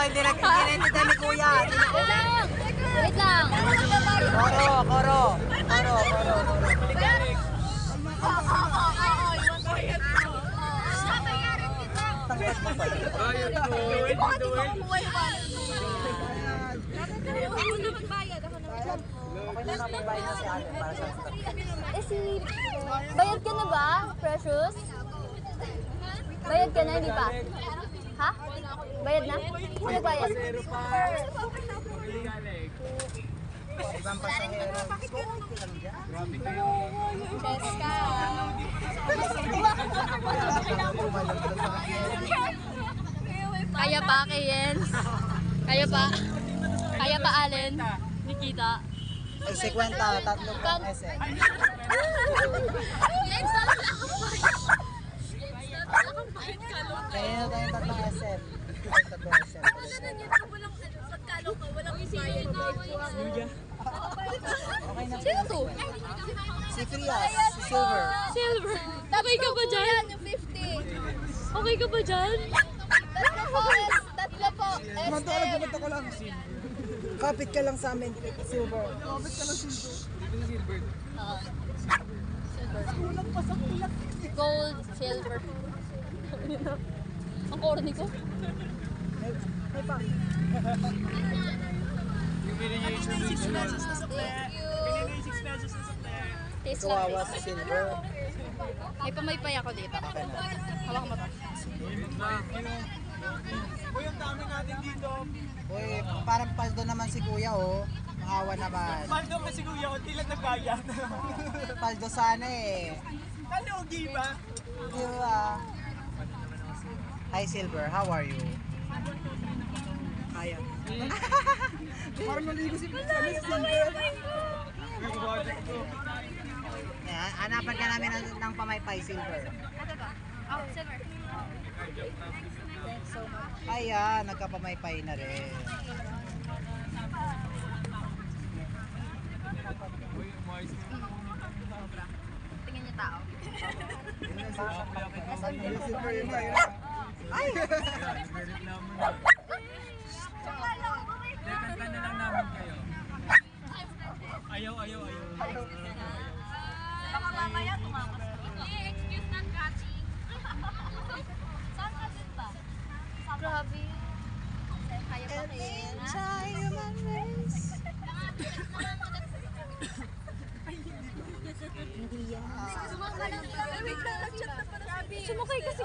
hindi nagkikinita ni Kuya. Wait lang! Wait lang! Koro. Tangkad mo pala. Okay na nababayad na si ate para sa Bayad ka na ba, Precious? Bayad ka na, hindi pa? Ha? Bayad na? Sino bayad? ibang pasahero. Jessica. Kaya pa, Kayens? Kaya pa? Kaya pa, Allen? Nikita? 50, tatlo pang SM. Kaya na tayong tatlong SM. Tatlong SM. Okay na. Sino to? Si Frias, si Silver. Silver. Okay ka ba dyan? Okay ka ba dyan? Tatlo po. Pumunta ko lang. Kapit ka lang sa amin, Silver. Kapit ka lang, Silver. Gold, silver. Ang corny ko. May pa. Taste lang. Kawawa si Silver. May pamaypay ako dito. Okay na. Hawak mo to. Uy, parang paldo naman si Kuya, oh. Maawa naman. Paldo ka si Kuya, hindi lang nagbayad. Paldo sana eh. Kalugi ba? Di ba? Hi Silver, how are you? Kaya. Parang naligo si Silver. Yan, hanapan ka namin ng pamaypay, Silver. Oh, silver. Kaya, nagkapamaypay na rin. Tingin niyo tao. Silver yun na. Ay! Kanta na lang namin kayo. Ayaw. Baka mamaya tumakas. Excuse not catching. Saan ka din ba? Grabe. Kaya pa kayo. Sumakay kasi